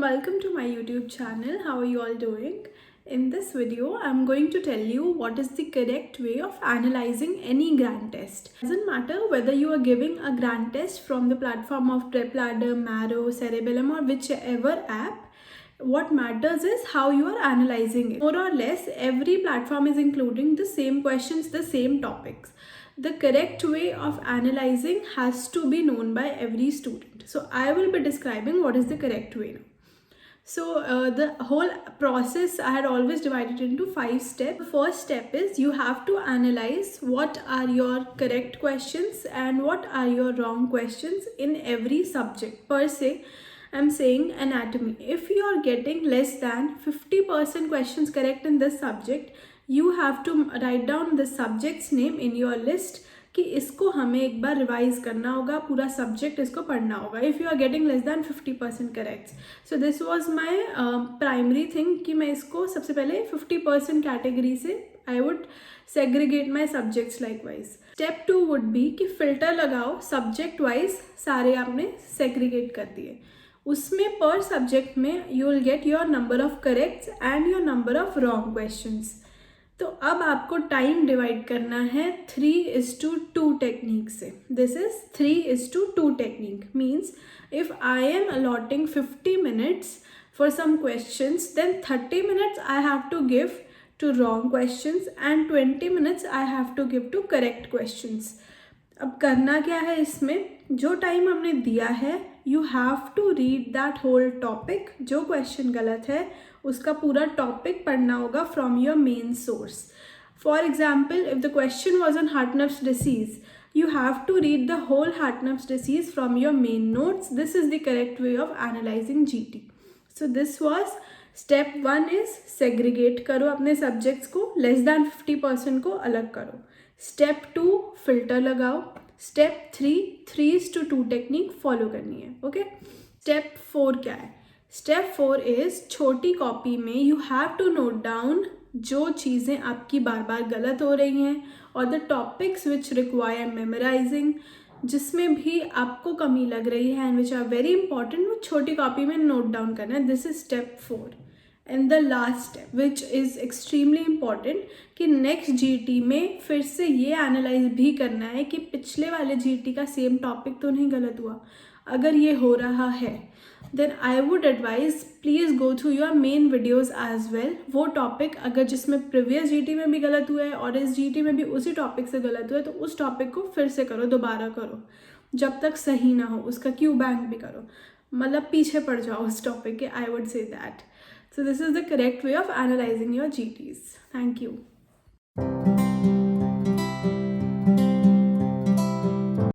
welcome to my YouTube channel. How are you all doing? In this video, I'm going to tell you what is the correct way of analyzing any grand test. It doesn't matter whether you are giving a grand test from the platform of PrepLadder, Marrow, Cerebellum or whichever app. What matters is how you are analyzing it. More or less, every platform is including the same questions, the same topics. The correct way of analyzing has to be known by every student. So I will be describing what is the correct way now. So the whole process I had always divided into 5 steps. The first step is you have to analyze what are your correct questions and what are your wrong questions in every subject. Per se, I'm saying anatomy. If you are getting less than 50% questions correct in this subject, you have to write down the subject's name in your list कि इसको हमें एक बार revise करना होगा, पूरा subject इसको पढ़ना होगा. If you are getting less than 50% correct. So this was my primary thing कि मैं इसको सबसे पहले 50% कैटेगरी से I would segregate my subjects like wise. Step 2 would be कि फिल्टर लगाओ, सब्जेक्ट वाइज सारे आपने सेग्रीगेट कर दिए. उसमें पर सब्जेक्ट में you will get your number of corrects and your number of wrong questions. तो अब आपको टाइम डिवाइड करना है 3:2 टेक्निक से. This is 3:2 technique. Means if I am allotting 50 minutes for some questions, then 30 minutes I have to give to wrong questions and 20 minutes I have to give to correct questions. अब करना क्या है इसमें, जो time हमने दिया है you have to read that whole topic. जो क्वेश्चन गलत है उसका पूरा टॉपिक पढ़ना होगा from your main source. For example, if the question was on Hartnup's disease, you have to read the whole Hartnupp's disease from your main notes. This is the correct way of analyzing GT. So this was step 1 is segregate करो अपने subjects को, less than 50% को अलग करो. Step 2 filter लगाओ. Step 3 3:2 technique follow करनी है. Okay. Step 4 क्या है? Step 4 is छोटी कॉपी में you have to note down जो चीज़ें आपकी बार बार गलत हो रही हैं और the topics which require memorising, जिसमें भी आपको कमी लग रही है and which are very important, वो छोटी कॉपी में नोट डाउन करना है. This is step 4. And the last step which is extremely important कि नेक्स्ट जीटी में फिर से ये एनालाइज भी करना है कि पिछले वाले जीटी का सेम टॉपिक तो नहीं गलत हुआ. अगर ये हो रहा है then I would advise please go through your main videos as well. वो टॉपिक अगर जिसमें प्रीवियस जीटी में भी गलत हुआ है और इस जीटी में भी उसी टॉपिक से गलत हुआ है तो उस टॉपिक को फिर से करो, दोबारा करो जब तक सही ना हो. उसका क्यू बैंक भी करो, मतलब पीछे पड़ जाओ उस टॉपिक के. I would say that. So this is the correct way of analysing your जीटीज. Thank you.